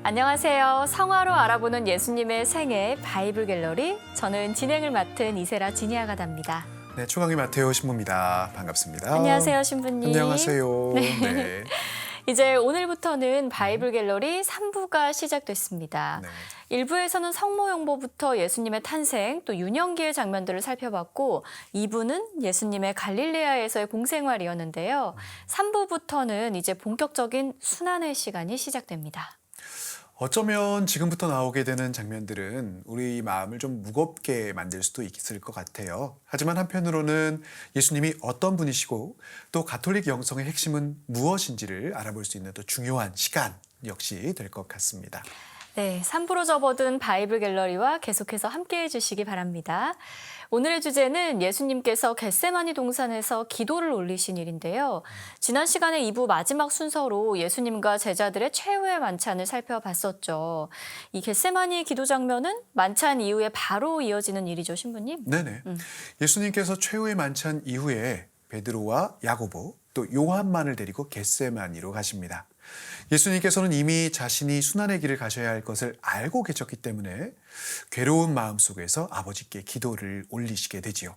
안녕하세요. 성화로 알아보는 예수님의 생애 바이블 갤러리. 저는 진행을 맡은 이세라 지니아가답니다. 네, 초강의 마테오 신부입니다. 반갑습니다. 안녕하세요, 신부님. 안녕하세요. 네. 네. 이제 오늘부터는 바이블 갤러리 3부가 시작됐습니다. 네. 1부에서는 성모용보부터 예수님의 탄생, 또 유년기의 장면들을 살펴봤고 2부는 예수님의 갈릴레아에서의 공생활이었는데요. 3부부터는 이제 본격적인 순환의 시간이 시작됩니다. 어쩌면 지금부터 나오게 되는 장면들은 우리 마음을 좀 무겁게 만들 수도 있을 것 같아요. 하지만 한편으로는 예수님이 어떤 분이시고 또 가톨릭 영성의 핵심은 무엇인지를 알아볼 수 있는 또 중요한 시간 역시 될 것 같습니다. 네, 3부로 접어든 바이블 갤러리와 계속해서 함께해 주시기 바랍니다. 오늘의 주제는 예수님께서 겟세마니 동산에서 기도를 올리신 일인데요. 지난 시간에 2부 마지막 순서로 예수님과 제자들의 최후의 만찬을 살펴봤었죠. 이 겟세마니 기도 장면은 만찬 이후에 바로 이어지는 일이죠, 신부님? 네네. 예수님께서 최후의 만찬 이후에 베드로와 야고보 또 요한만을 데리고 겟세마니로 가십니다. 예수님께서는 이미 자신이 순환의 길을 가셔야 할 것을 알고 계셨기 때문에 괴로운 마음 속에서 아버지께 기도를 올리시게 되지요.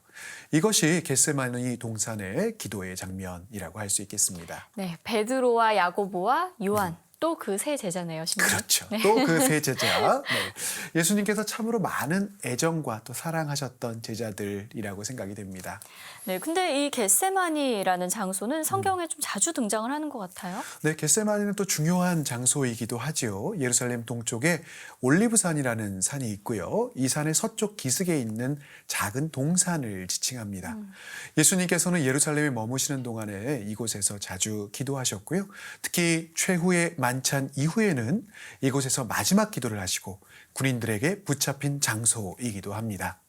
이것이 겟세마니 동산의 기도의 장면이라고 할 수 있겠습니다. 네, 베드로와 야고보와 요한. 또 그 세 제자네요, 신부님. 그렇죠. 네. 또 그 세 제자. 네. 예수님께서 참으로 많은 애정과 또 사랑하셨던 제자들이라고 생각이 됩니다. 네, 근데 이 겟세마니라는 장소는 성경에 좀 자주 등장을 하는 것 같아요. 네, 겟세마니는 또 중요한 장소이기도 하지요. 예루살렘 동쪽에 올리브산이라는 산이 있고요. 이 산의 서쪽 기슭에 있는 작은 동산을 지칭합니다. 예수님께서는 예루살렘에 머무시는 동안에 이곳에서 자주 기도하셨고요. 특히 최후의 만찬 이후에는 이곳에서 마지막 기도를 하시고 군인들에게 붙잡힌 장소이기도 합니다.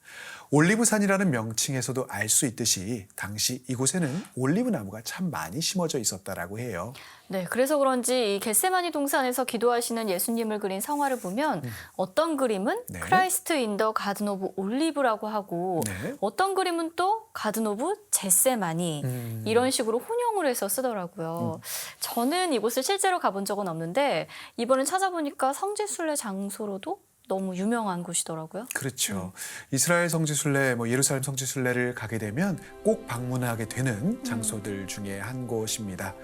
올리브산이라는 명칭에서도 알 수 있듯이 당시 이곳에는 올리브 나무가 참 많이 심어져 있었다라고 해요. 네, 그래서 그런지 이 겟세마니 동산에서 기도하시는 예수님을 그린 성화를 보면 어떤 그림은 네. 크라이스트 인 더 가든 오브 올리브라고 하고 네. 어떤 그림은 또 가든 오브 겟세마니 이런 식으로 혼용을 해서 쓰더라고요. 저는 이곳을 실제로 가본 적은 없는데 이번에 찾아보니까 성지순례 장소로도 너무 유명한 곳이더라고요. 그렇죠. 이스라엘 성지순례, 예루살렘 성지순례를 가게 되면 꼭 방문하게 되는 장소들 중에 한 곳입니다.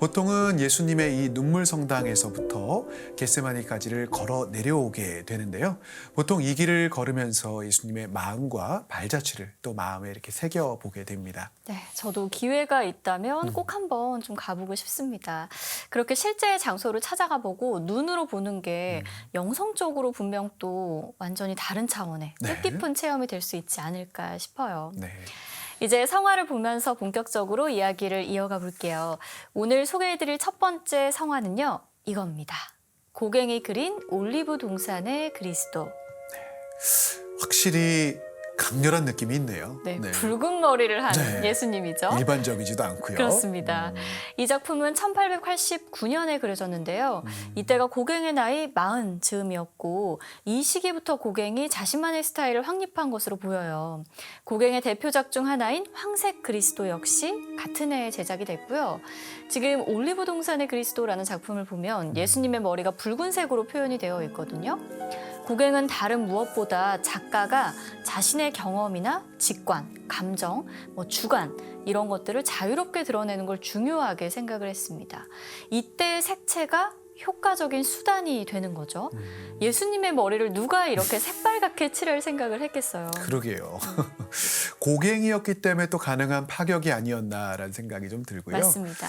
보통은 예수님의 이 눈물 성당에서부터 겟세마니까지를 걸어 내려오게 되는데요. 보통 이 길을 걸으면서 예수님의 마음과 발자취를 또 마음에 이렇게 새겨보게 됩니다. 네, 저도 기회가 있다면 꼭 한번 좀 가보고 싶습니다. 그렇게 실제 장소를 찾아가 보고 눈으로 보는 게 영성적으로 분명 또 완전히 다른 차원의 네. 뜻깊은 체험이 될 수 있지 않을까 싶어요. 네. 이제 성화를 보면서 본격적으로 이야기를 이어가 볼게요. 오늘 소개해드릴 첫 번째 성화는요, 이겁니다. 고갱이 그린 올리브 동산의 그리스도. 확실히 강렬한 느낌이 있네요. 네, 붉은 머리를 한 네. 예수님이죠. 일반적이지도 않고요. 그렇습니다. 이 작품은 1889년에 그려졌는데요. 이때가 고갱의 나이 40 즈음이었고 이 시기부터 고갱이 자신만의 스타일을 확립한 것으로 보여요. 고갱의 대표작 중 하나인 황색 그리스도 역시 같은 해에 제작이 됐고요. 지금 올리브 동산의 그리스도라는 작품을 보면 예수님의 머리가 붉은색으로 표현이 되어 있거든요. 고갱은 다른 무엇보다 작가가 자신의 경험이나 직관, 감정, 주관 이런 것들을 자유롭게 드러내는 걸 중요하게 생각을 했습니다. 이때의 색채가 효과적인 수단이 되는 거죠. 예수님의 머리를 누가 이렇게 새빨갛게 칠할 생각을 했겠어요. 그러게요. 고갱이었기 때문에 또 가능한 파격이 아니었나라는 생각이 좀 들고요. 맞습니다.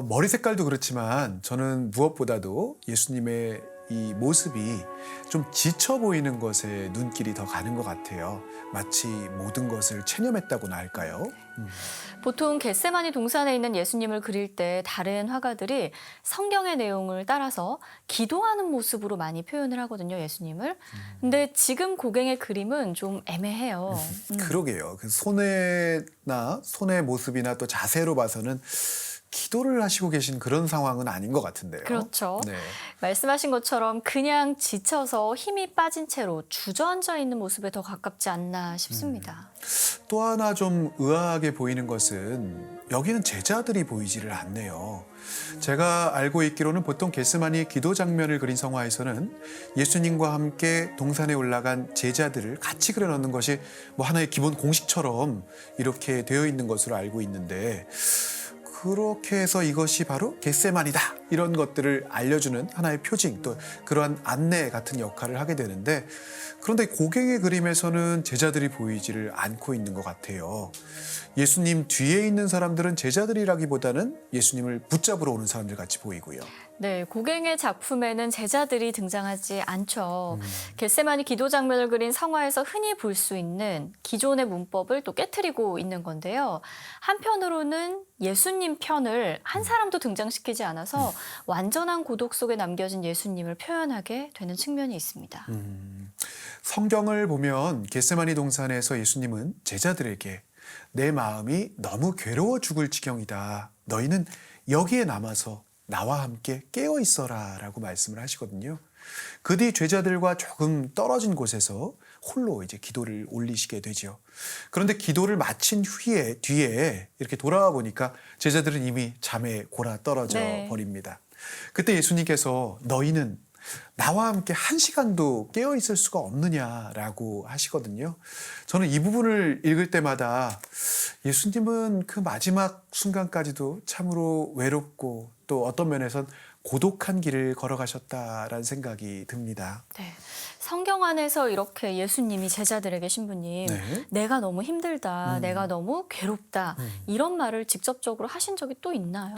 머리 색깔도 그렇지만 저는 무엇보다도 예수님의 이 모습이 좀 지쳐 보이는 것에 눈길이 더 가는 것 같아요. 마치 모든 것을 체념했다고나 할까요? 보통 겟세마니 동산에 있는 예수님을 그릴 때 다른 화가들이 성경의 내용을 따라서 기도하는 모습으로 많이 표현을 하거든요, 예수님을. 근데 지금 고갱의 그림은 좀 애매해요. 그러게요. 그 손의 모습이나 또 자세로 봐서는 기도를 하시고 계신 그런 상황은 아닌 것 같은데요. 그렇죠. 네. 말씀하신 것처럼 그냥 지쳐서 힘이 빠진 채로 주저앉아 있는 모습에 더 가깝지 않나 싶습니다. 또 하나 좀 의아하게 보이는 것은 여기는 제자들이 보이지를 않네요. 제가 알고 있기로는 보통 겟세마니 기도 장면을 그린 성화에서는 예수님과 함께 동산에 올라간 제자들을 같이 그려놓는 것이 뭐 하나의 기본 공식처럼 이렇게 되어 있는 것으로 알고 있는데, 그렇게 해서 이것이 바로 겟세마니다 이런 것들을 알려주는 하나의 표징, 또 그러한 안내 같은 역할을 하게 되는데, 그런데 고갱의 그림에서는 제자들이 보이지를 않고 있는 것 같아요. 예수님 뒤에 있는 사람들은 제자들이라기보다는 예수님을 붙잡으러 오는 사람들 같이 보이고요. 네, 고갱의 작품에는 제자들이 등장하지 않죠. 겟세마니 기도 장면을 그린 성화에서 흔히 볼 수 있는 기존의 문법을 또 깨트리고 있는 건데요. 한편으로는 예수님 편을 한 사람도 등장시키지 않아서 완전한 고독 속에 남겨진 예수님을 표현하게 되는 측면이 있습니다. 성경을 보면 겟세마니 동산에서 예수님은 제자들에게 내 마음이 너무 괴로워 죽을 지경이다. 너희는 여기에 남아서 나와 함께 깨어 있어라 라고 말씀을 하시거든요. 그 뒤 제자들과 조금 떨어진 곳에서 홀로 이제 기도를 올리시게 되죠. 그런데 기도를 마친 뒤에 이렇게 돌아와 보니까 제자들은 이미 잠에 골아 떨어져 버립니다. 그때 예수님께서 너희는 나와 함께 한 시간도 깨어 있을 수가 없느냐라고 하시거든요. 저는 이 부분을 읽을 때마다 예수님은 그 마지막 순간까지도 참으로 외롭고 또 어떤 면에선 고독한 길을 걸어가셨다라는 생각이 듭니다. 네. 성경 안에서 이렇게 예수님이 제자들에게 신부님, 네. 내가 너무 힘들다, 내가 너무 괴롭다 이런 말을 직접적으로 하신 적이 또 있나요?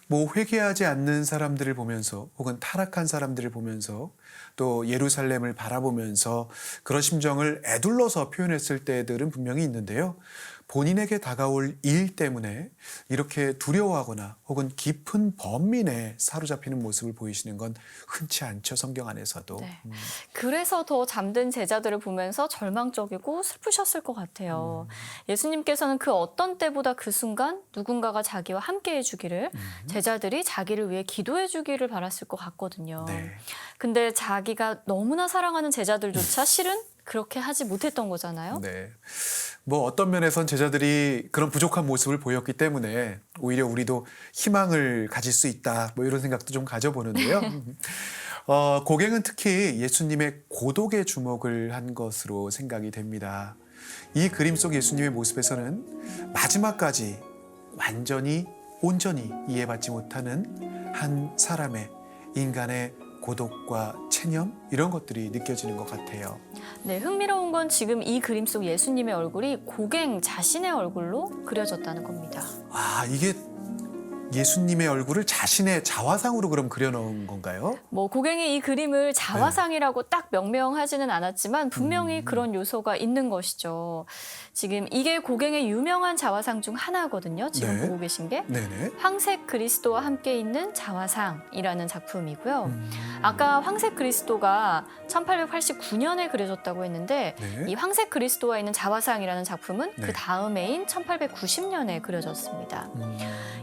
뭐 회개하지 않는 사람들을 보면서 혹은 타락한 사람들을 보면서 또 예루살렘을 바라보면서 그런 심정을 애둘러서 표현했을 때들은 분명히 있는데요. 본인에게 다가올 일 때문에 이렇게 두려워하거나 혹은 깊은 번민에 사로잡히는 모습을 보이시는 건 흔치 않죠, 성경 안에서도. 네. 그래서 더 잠든 제자들을 보면서 절망적이고 슬프셨을 것 같아요. 예수님께서는 그 어떤 때보다 그 순간 누군가가 자기와 함께 해주기를, 제자들이 자기를 위해 기도해 주기를 바랐을 것 같거든요. 네. 근데 자기가 너무나 사랑하는 제자들조차 실은 그렇게 하지 못했던 거잖아요. 네. 뭐 어떤 면에선 제자들이 그런 부족한 모습을 보였기 때문에 오히려 우리도 희망을 가질 수 있다, 뭐 이런 생각도 좀 가져보는데요. 고갱은 특히 예수님의 고독에 주목을 한 것으로 생각이 됩니다. 이 그림 속 예수님의 모습에서는 마지막까지 온전히 이해받지 못하는 한 사람의 인간의 고독과 체념 이런 것들이 느껴지는 것 같아요. 네, 흥미로운 건 지금 이 그림 속 예수님의 얼굴이 고갱 자신의 얼굴로 그려졌다는 겁니다. 아, 이게 예수님의 얼굴을 자신의 자화상으로 그럼 그려놓은 건가요? 뭐 고갱이 이 그림을 자화상이라고 딱 명명하지는 않았지만 분명히 그런 요소가 있는 것이죠. 지금 이게 고갱의 유명한 자화상 중 하나거든요. 지금 네. 보고 계신 게. 네네. 황색 그리스도와 함께 있는 자화상이라는 작품이고요. 아까 황색 그리스도가 1889년에 그려졌다고 했는데 네. 이 황색 그리스도와 있는 자화상이라는 작품은 네. 그 다음해인 1890년에 그려졌습니다.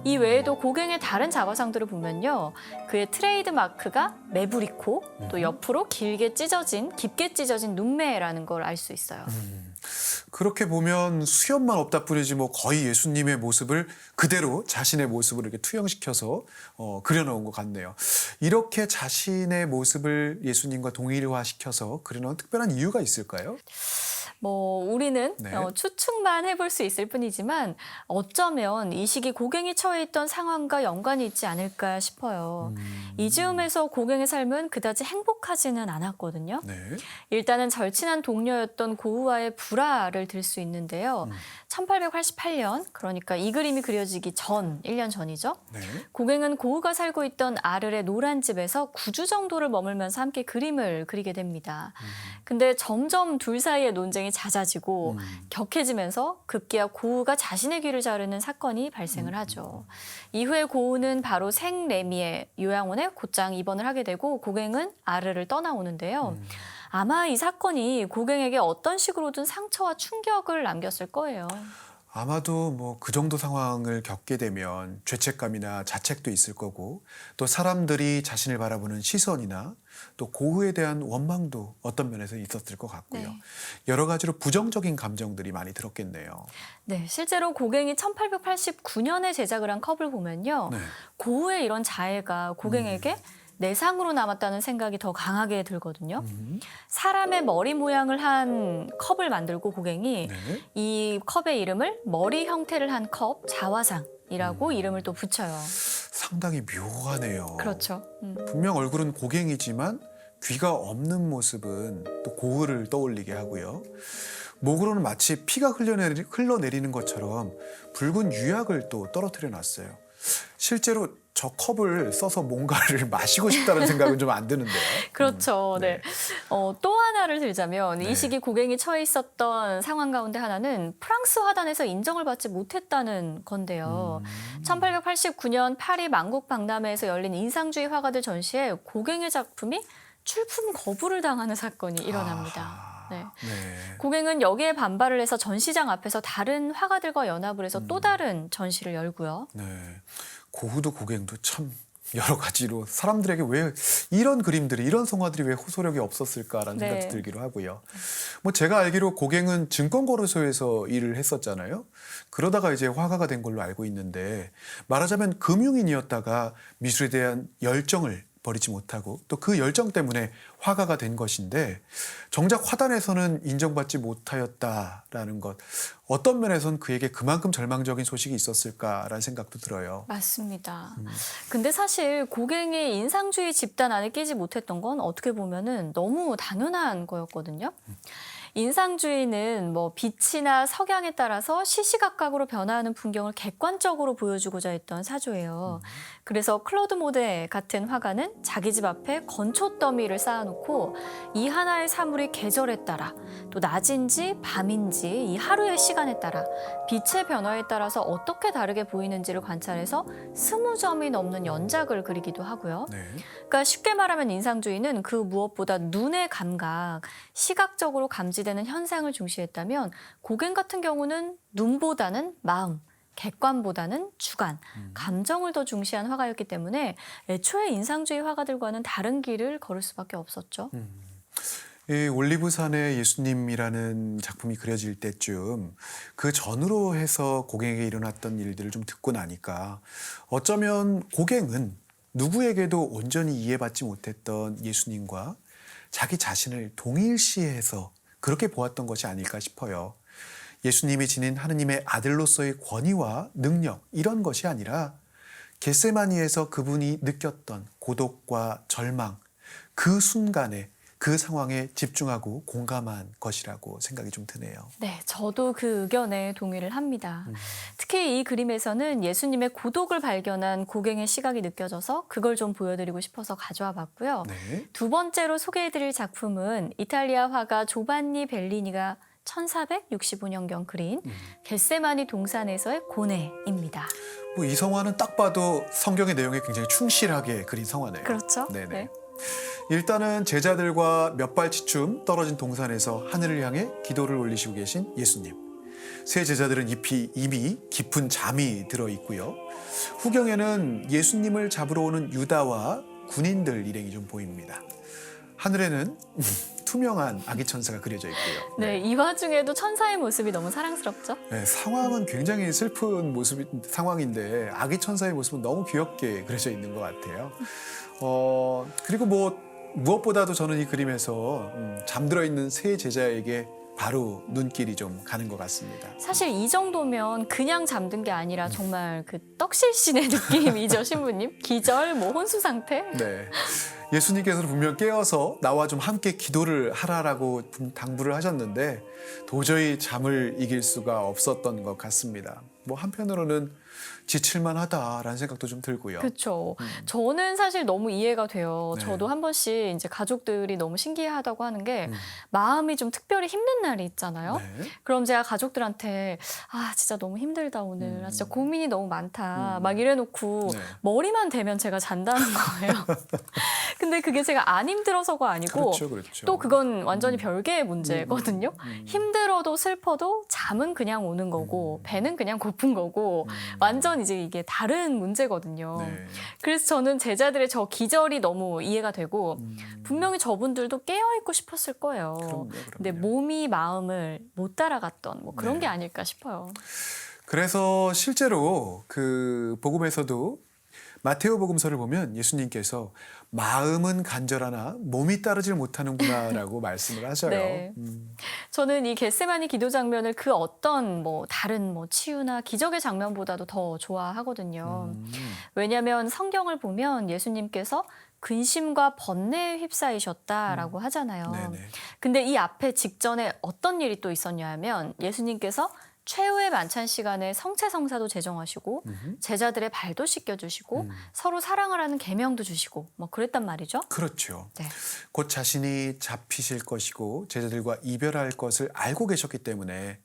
이 외에도 고갱의 다른 자화상들을 보면요. 그의 트레이드 마크가 매부리코, 또 옆으로 깊게 찢어진 눈매라는 걸 알 수 있어요. 그렇게 보면 수염만 없다 뿐이지 뭐 거의 예수님의 모습을 그대로 자신의 모습으로 이렇게 투영시켜서 그려놓은 것 같네요. 이렇게 자신의 모습을 예수님과 동일화시켜서 그려놓은 특별한 이유가 있을까요? 뭐 우리는 네. 추측만 해볼 수 있을 뿐이지만 어쩌면 이 시기 고갱이 처해 있던 상황과 연관이 있지 않을까 싶어요. 이 즈음에서 고갱의 삶은 그다지 행복하지는 않았거든요. 네. 일단은 절친한 동료였던 고우와의 불화를 들 수 있는데요. 1888년, 그러니까 이 그림이 그려지기 전, 1년 전이죠. 네. 고갱은 고우가 살고 있던 아르의 노란 집에서 9주 정도를 머물면서 함께 그림을 그리게 됩니다. 근데 점점 둘 사이의 논쟁이 잦아지고 격해지면서 급기야 고우가 자신의 귀를 자르는 사건이 발생을 하죠. 이후에 고우는 바로 생레미의 요양원에 곧장 입원을 하게 되고 고갱은 아르를 떠나오는데요. 아마 이 사건이 고갱에게 어떤 식으로든 상처와 충격을 남겼을 거예요. 아마도 뭐 그 정도 상황을 겪게 되면 죄책감이나 자책도 있을 거고 또 사람들이 자신을 바라보는 시선이나 또 고흐에 대한 원망도 어떤 면에서 있었을 것 같고요. 네. 여러 가지로 부정적인 감정들이 많이 들었겠네요. 네, 실제로 고갱이 1889년에 제작을 한 컵을 보면요. 네. 고흐의 이런 자애가 고갱에게 내상으로 남았다는 생각이 더 강하게 들거든요. 사람의 머리 모양을 한 컵을 만들고 고갱이 네. 이 컵의 이름을 머리 형태를 한 컵 자화상이라고 이름을 또 붙여요. 상당히 묘하네요. 그렇죠. 분명 얼굴은 고갱이지만 귀가 없는 모습은 또 고흐를 떠올리게 하고요. 목으로는 마치 피가 흘러내리는 것처럼 붉은 유약을 또 떨어뜨려 놨어요. 실제로 저 컵을 써서 뭔가를 마시고 싶다는 생각은 좀 안 드는데요. 그렇죠. 네. 또 하나를 들자면 네. 이 시기 고갱이 처해 있었던 상황 가운데 하나는 프랑스 화단에서 인정을 받지 못했다는 건데요. 1889년 파리 만국 박람회에서 열린 인상주의 화가들 전시에 고갱의 작품이 출품 거부를 당하는 사건이 일어납니다. 아하. 네. 네. 고갱은 여기에 반발을 해서 전시장 앞에서 다른 화가들과 연합을 해서 또 다른 전시를 열고요. 네. 고흐도 고갱도 참 여러 가지로 사람들에게 왜 이런 그림들이 이런 성화들이 왜 호소력이 없었을까라는 네. 생각도 들기로 하고요. 뭐 제가 알기로 고갱은 증권거래소에서 일을 했었잖아요. 그러다가 이제 화가가 된 걸로 알고 있는데 말하자면 금융인이었다가 미술에 대한 열정을 버리지 못하고 또 그 열정 때문에 화가가 된 것인데 정작 화단에서는 인정받지 못하였다라는 것 어떤 면에서는 그에게 그만큼 절망적인 소식이 있었을까라는 생각도 들어요. 맞습니다. 근데 사실 고갱이 인상주의 집단 안에 끼지 못했던 건 어떻게 보면은 너무 당연한 거였거든요. 인상주의는 뭐 빛이나 석양에 따라서 시시각각으로 변화하는 풍경을 객관적으로 보여주고자 했던 사조예요. 그래서 클로드 모네 같은 화가는 자기 집 앞에 건초 더미를 쌓아놓고 이 하나의 사물이 계절에 따라 또 낮인지 밤인지 이 하루의 시간에 따라 빛의 변화에 따라서 어떻게 다르게 보이는지를 관찰해서 20점이 넘는 연작을 그리기도 하고요. 네. 그러니까 쉽게 말하면 인상주의는 그 무엇보다 눈의 감각, 시각적으로 감지되는 현상을 중시했다면 고갱 같은 경우는 눈보다는 마음, 객관보다는 주관, 감정을 더 중시한 화가였기 때문에 애초에 인상주의 화가들과는 다른 길을 걸을 수밖에 없었죠. 이 올리브산의 예수님이라는 작품이 그려질 때쯤 그 전으로 해서 고갱에게 일어났던 일들을 좀 듣고 나니까 어쩌면 고갱은 누구에게도 온전히 이해받지 못했던 예수님과 자기 자신을 동일시해서 그렇게 보았던 것이 아닐까 싶어요. 예수님이 지닌 하느님의 아들로서의 권위와 능력 이런 것이 아니라 겟세마니에서 그분이 느꼈던 고독과 절망 그 순간에 그 상황에 집중하고 공감한 것이라고 생각이 좀 드네요. 네, 저도 그 의견에 동의를 합니다. 특히 이 그림에서는 예수님의 고독을 발견한 고갱의 시각이 느껴져서 그걸 좀 보여드리고 싶어서 가져와 봤고요. 네. 두 번째로 소개해드릴 작품은 이탈리아 화가 조반니 벨리니가 1465년경 그린 겟세마니 동산에서의 고뇌입니다. 뭐 이 성화는 딱 봐도 성경의 내용에 굉장히 충실하게 그린 성화네요. 그렇죠? 네네. 네. 일단은 제자들과 몇 발치춤 떨어진 동산에서 하늘을 향해 기도를 올리시고 계신 예수님. 세 제자들은 이미 깊은 잠이 들어 있고요. 후경에는 예수님을 잡으러 오는 유다와 군인들 일행이 좀 보입니다. 하늘에는 투명한 아기 천사가 그려져 있고요. 네, 이 와중에도 천사의 모습이 너무 사랑스럽죠? 네, 상황은 굉장히 슬픈 상황인데 아기 천사의 모습은 너무 귀엽게 그려져 있는 것 같아요. 그리고 무엇보다도 저는 이 그림에서 잠들어 있는 세 제자에게 바로 눈길이 좀 가는 것 같습니다. 사실 이 정도면 그냥 잠든 게 아니라 정말 그 떡실신의 느낌이죠, 신부님? 기절, 혼수 상태? 네. 예수님께서는 분명 깨어서 나와 좀 함께 기도를 하라라고 당부를 하셨는데 도저히 잠을 이길 수가 없었던 것 같습니다. 한편으로는 지칠만하다라는 생각도 좀 들고요. 그렇죠. 저는 사실 너무 이해가 돼요. 네. 저도 한 번씩 이제 가족들이 너무 신기하다고 하는 게 음. 마음이 좀 특별히 힘든 날이 있잖아요. 네. 그럼 제가 가족들한테 아 진짜 너무 힘들다 오늘. 아, 진짜 고민이 너무 많다. 막 이래놓고 네. 머리만 대면 제가 잔다는 거예요. 근데 그게 제가 안 힘들어서가 아니고 그렇죠, 그렇죠. 또 그건 완전히 별개의 문제거든요. 음. 힘들어도 슬퍼도 잠은 그냥 오는 거고 배는 그냥 고픈 거고 완전 이제 이게 다른 문제거든요. 네. 그래서 저는 제자들의 저 기절이 너무 이해가 되고 분명히 저분들도 깨어있고 싶었을 거예요. 그럼요. 근데 몸이 마음을 못 따라갔던 뭐 그런 네. 게 아닐까 싶어요. 그래서 실제로 그 복음에서도 마테오 복음서를 보면 예수님께서 마음은 간절하나 몸이 따르질 못하는구나라고 말씀을 하셔요. 네. 저는 이 겟세마니 기도 장면을 그 어떤 뭐 다른 뭐 치유나 기적의 장면보다도 더 좋아하거든요. 왜냐하면 성경을 보면 예수님께서 근심과 번뇌에 휩싸이셨다라고 하잖아요. 네네. 근데 이 앞에 직전에 어떤 일이 또 있었냐 하면 예수님께서 최후의 만찬 시간에 성체성사도 제정하시고 제자들의 발도 씻겨주시고 서로 사랑을 하는 계명도 주시고 뭐 그랬단 말이죠. 그렇죠. 네. 곧 자신이 잡히실 것이고 제자들과 이별할 것을 알고 계셨기 때문에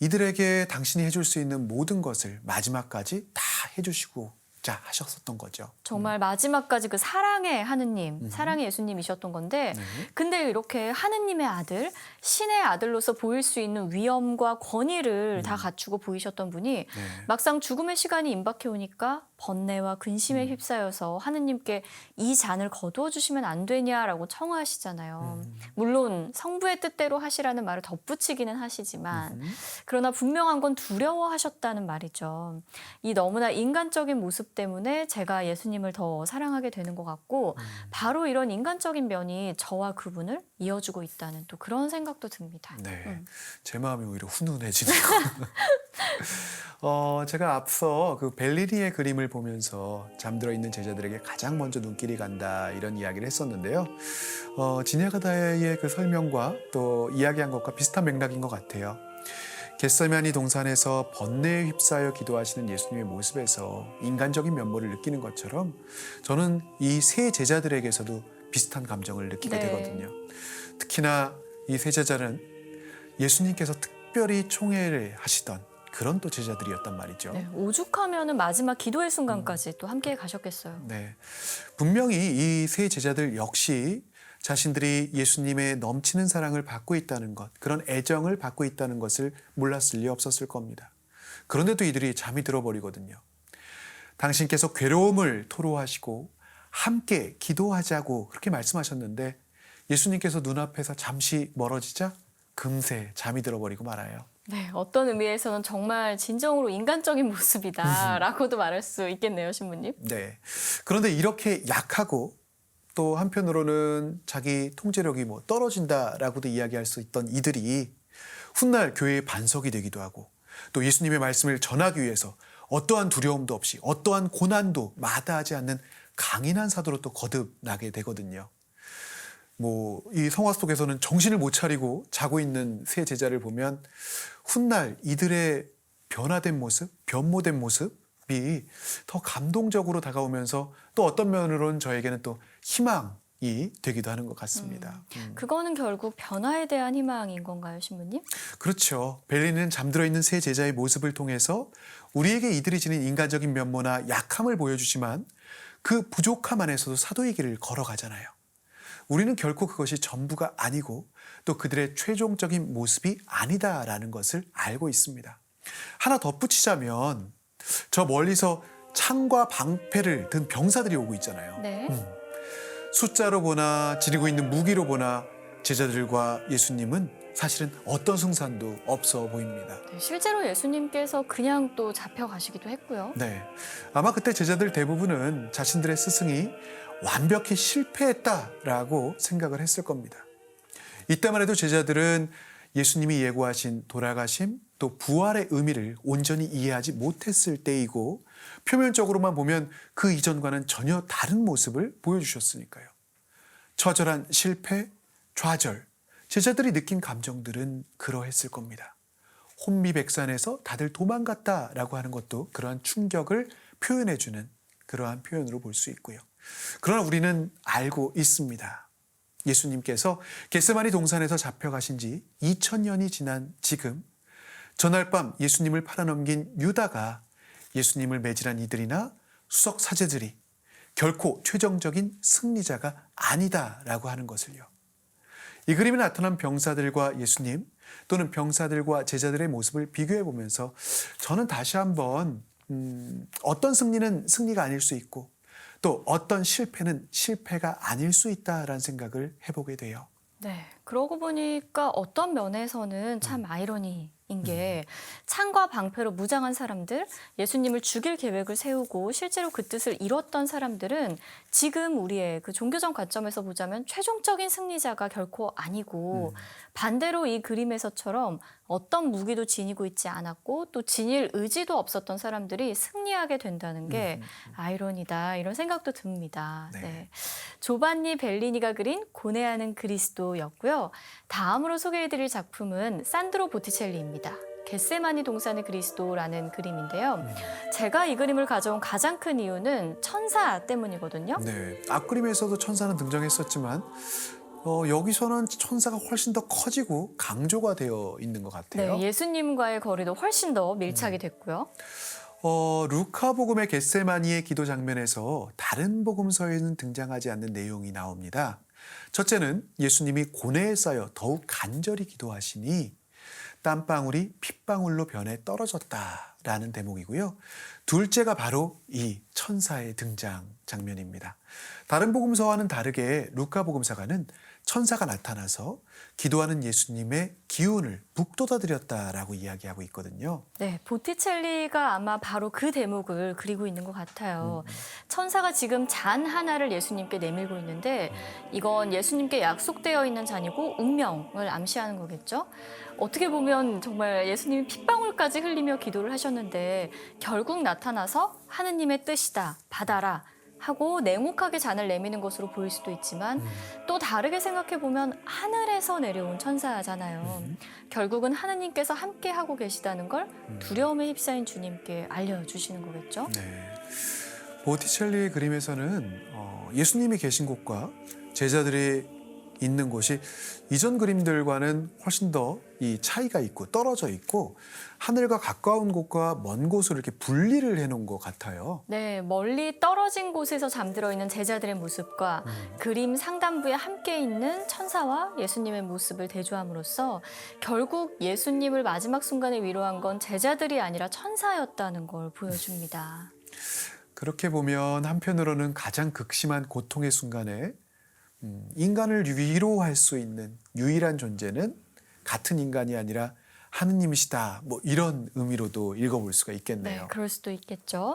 이들에게 당신이 해줄 수 있는 모든 것을 마지막까지 다 해주시고자 하셨었던 거죠. 정말 마지막까지 그 사랑의 하느님, 사랑의 예수님이셨던 건데 네. 근데 이렇게 하느님의 아들, 신의 아들로서 보일 수 있는 위엄과 권위를 다 갖추고 보이셨던 분이 네. 막상 죽음의 시간이 임박해 오니까 번뇌와 근심에 휩싸여서 하느님께 이 잔을 거두어 주시면 안 되냐라고 청하시잖아요. 물론 성부의 뜻대로 하시라는 말을 덧붙이기는 하시지만 그러나 분명한 건 두려워하셨다는 말이죠. 이 너무나 인간적인 모습 때문에 제가 예수님을 더 사랑하게 되는 것 같고 바로 이런 인간적인 면이 저와 그분을 이어주고 있다는 또 그런 생각도 듭니다. 네. 제 마음이 오히려 훈훈해지네요. 제가 앞서 그 벨리니의 그림을 보면서 잠들어 있는 제자들에게 가장 먼저 눈길이 간다 이런 이야기를 했었는데요. 지냐가다의 그 설명과 또 이야기한 것과 비슷한 맥락인 것 같아요. 겟세마니 동산에서 번뇌에 휩싸여 기도하시는 예수님의 모습에서 인간적인 면모를 느끼는 것처럼 저는 이 세 제자들에게서도 비슷한 감정을 느끼게 네. 되거든요. 특히나 이 세 제자는 예수님께서 특별히 총애를 하시던 그런 또 제자들이었단 말이죠. 네, 오죽하면은 마지막 기도의 순간까지 또 함께 가셨겠어요. 네. 분명히 이 세 제자들 역시 자신들이 예수님의 넘치는 사랑을 받고 있다는 것, 그런 애정을 받고 있다는 것을 몰랐을 리 없었을 겁니다. 그런데도 이들이 잠이 들어버리거든요. 당신께서 괴로움을 토로하시고 함께 기도하자고 그렇게 말씀하셨는데 예수님께서 눈앞에서 잠시 멀어지자 금세 잠이 들어버리고 말아요. 네, 어떤 의미에서는 정말 진정으로 인간적인 모습이다라고도 말할 수 있겠네요, 신부님. 네. 그런데 이렇게 약하고 또 한편으로는 자기 통제력이 뭐 떨어진다라고도 이야기할 수 있던 이들이 훗날 교회의 반석이 되기도 하고 또 예수님의 말씀을 전하기 위해서 어떠한 두려움도 없이 어떠한 고난도 마다하지 않는 강인한 사도로 또 거듭나게 되거든요. 뭐 이 성화 속에서는 정신을 못 차리고 자고 있는 세 제자를 보면 훗날 이들의 변화된 모습, 변모된 모습이 더 감동적으로 다가오면서 또 어떤 면으로는 저에게는 또 희망이 되기도 하는 것 같습니다. 그거는 결국 변화에 대한 희망인 건가요, 신부님? 그렇죠. 벨리는 잠들어 있는 세 제자의 모습을 통해서 우리에게 이들이 지닌 인간적인 면모나 약함을 보여주지만 그 부족함 안에서도 사도의 길을 걸어가잖아요. 우리는 결코 그것이 전부가 아니고 또 그들의 최종적인 모습이 아니다라는 것을 알고 있습니다. 하나 덧붙이자면 저 멀리서 창과 방패를 든 병사들이 오고 있잖아요. 네. 숫자로 보나 지니고 있는 무기로 보나 제자들과 예수님은 사실은 어떤 승산도 없어 보입니다. 네, 실제로 예수님께서 그냥 또 잡혀가시기도 했고요. 네, 아마 그때 제자들 대부분은 자신들의 스승이 완벽히 실패했다라고 생각을 했을 겁니다. 이때만 해도 제자들은 예수님이 예고하신 돌아가심 또 부활의 의미를 온전히 이해하지 못했을 때이고 표면적으로만 보면 그 이전과는 전혀 다른 모습을 보여주셨으니까요. 처절한 실패, 좌절, 제자들이 느낀 감정들은 그러했을 겁니다. 혼미백산에서 다들 도망갔다라고 하는 것도 그러한 충격을 표현해주는 그러한 표현으로 볼 수 있고요. 그러나 우리는 알고 있습니다. 예수님께서 겟세마니 동산에서 잡혀가신 지 2000년이 지난 지금 전날 밤 예수님을 팔아넘긴 유다가 예수님을 매질한 이들이나 수석 사제들이 결코 최종적인 승리자가 아니다라고 하는 것을요. 이 그림에 나타난 병사들과 예수님 또는 병사들과 제자들의 모습을 비교해 보면서 저는 다시 한번 어떤 승리는 승리가 아닐 수 있고 또 어떤 실패는 실패가 아닐 수 있다라는 생각을 해보게 돼요. 네, 그러고 보니까 어떤 면에서는 참 아이러니인 게 창과 방패로 무장한 사람들, 예수님을 죽일 계획을 세우고 실제로 그 뜻을 이뤘던 사람들은 지금 우리의 그 종교적 관점에서 보자면 최종적인 승리자가 결코 아니고 반대로 이 그림에서처럼 어떤 무기도 지니고 있지 않았고 또 지닐 의지도 없었던 사람들이 승리하게 된다는 게 아이러니다 이런 생각도 듭니다. 네. 네. 조반니 벨리니가 그린 고뇌하는 그리스도였고요. 다음으로 소개해드릴 작품은 산드로 보티첼리입니다. 겟세마니 동산의 그리스도라는 그림인데요. 제가 이 그림을 가져온 가장 큰 이유는 천사 때문이거든요. 네, 앞그림에서도 천사는 등장했었지만 여기서는 천사가 훨씬 더 커지고 강조가 되어 있는 것 같아요. 네, 예수님과의 거리도 훨씬 더 밀착이 됐고요. 루카복음의 겟세마니의 기도 장면에서 다른 복음서에는 등장하지 않는 내용이 나옵니다. 첫째는 예수님이 고뇌에 쌓여 더욱 간절히 기도하시니 땀방울이 핏방울로 변해 떨어졌다라는 대목이고요. 둘째가 바로 이 천사의 등장 장면입니다. 다른 복음서와는 다르게 루카복음사가는 천사가 나타나서 기도하는 예수님의 기운을 북돋아드렸다라고 이야기하고 있거든요. 네, 보티첼리가 아마 바로 그 대목을 그리고 있는 것 같아요. 천사가 지금 잔 하나를 예수님께 내밀고 있는데 이건 예수님께 약속되어 있는 잔이고 운명을 암시하는 거겠죠. 어떻게 보면 정말 예수님이 핏방울까지 흘리며 기도를 하셨는데 결국 나타나서 하느님의 뜻이다, 받아라 하고 냉혹하게 잔을 내미는 것으로 보일 수도 있지만 또 다르게 생각해보면 하늘에서 내려온 천사잖아요. 결국은 하느님께서 함께하고 계시다는 걸 두려움에 휩싸인 주님께 알려주시는 거겠죠. 네. 보티첼리의 그림에서는 예수님이 계신 곳과 제자들이 있는 곳이 이전 그림들과는 훨씬 더 이 차이가 있고 떨어져 있고 하늘과 가까운 곳과 먼 곳을 이렇게 분리를 해놓은 것 같아요. 네, 멀리 떨어진 곳에서 잠들어 있는 제자들의 모습과 그림 상단부에 함께 있는 천사와 예수님의 모습을 대조함으로써 결국 예수님을 마지막 순간에 위로한 건 제자들이 아니라 천사였다는 걸 보여줍니다. 그렇게 보면 한편으로는 가장 극심한 고통의 순간에 인간을 위로할 수 있는 유일한 존재는 같은 인간이 아니라 하느님이시다. 뭐 이런 의미로도 읽어볼 수가 있겠네요. 네, 그럴 수도 있겠죠.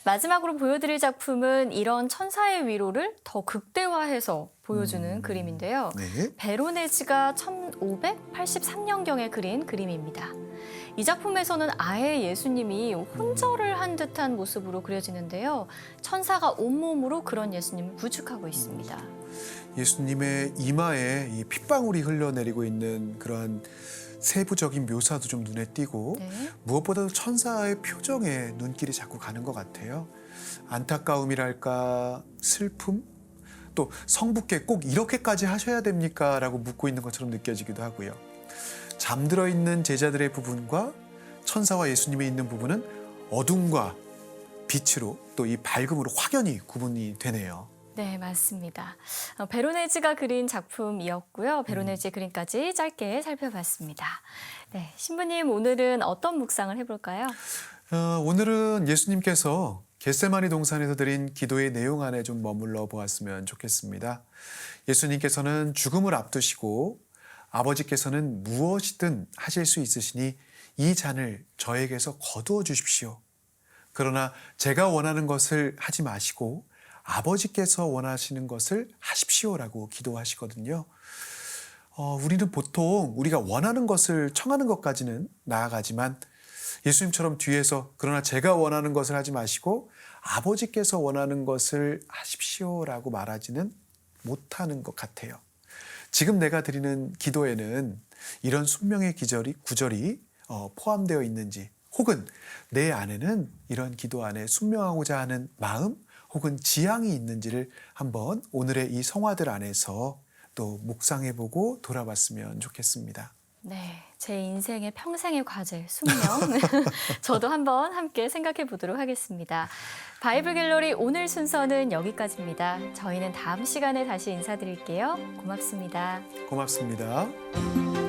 마지막으로 보여드릴 작품은 이런 천사의 위로를 더 극대화해서 보여주는 그림인데요. 네. 베로네즈가 1583년경에 그린 그림입니다. 이 작품에서는 아예 예수님이 혼절을 한 듯한 모습으로 그려지는데요. 천사가 온몸으로 그런 예수님을 부축하고 있습니다. 예수님의 이마에 이 핏방울이 흘러내리고 있는 그러한 세부적인 묘사도 좀 눈에 띄고 네. 무엇보다도 천사의 표정에 눈길이 자꾸 가는 것 같아요. 안타까움이랄까 슬픔 또 성부께 꼭 이렇게까지 하셔야 됩니까? 라고 묻고 있는 것처럼 느껴지기도 하고요. 잠들어 있는 제자들의 부분과 천사와 예수님이 있는 부분은 어둠과 빛으로 또 이 밝음으로 확연히 구분이 되네요. 네, 맞습니다. 베로네즈가 그린 작품이었고요. 베로네즈의 그림까지 짧게 살펴봤습니다. 네, 신부님 오늘은 어떤 묵상을 해볼까요? 오늘은 예수님께서 겟세마니 동산에서 드린 기도의 내용 안에 좀 머물러 보았으면 좋겠습니다. 예수님께서는 죽음을 앞두시고 아버지께서는 무엇이든 하실 수 있으시니 이 잔을 저에게서 거두어 주십시오. 그러나 제가 원하는 것을 하지 마시고 아버지께서 원하시는 것을 하십시오라고 기도하시거든요. 우리는 보통 우리가 원하는 것을 청하는 것까지는 나아가지만 예수님처럼 뒤에서 그러나 제가 원하는 것을 하지 마시고 아버지께서 원하는 것을 하십시오라고 말하지는 못하는 것 같아요. 지금 내가 드리는 기도에는 이런 순명의 구절이 포함되어 있는지, 혹은 내 안에는 이런 기도 안에 순명하고자 하는 마음 혹은 지향이 있는지를 한번 오늘의 이 성화들 안에서 또 묵상해보고 돌아봤으면 좋겠습니다. 네, 제 인생의 평생의 과제, 순명. 저도 한번 함께 생각해 보도록 하겠습니다. 바이블 갤러리 오늘 순서는 여기까지입니다. 저희는 다음 시간에 다시 인사드릴게요. 고맙습니다. 고맙습니다.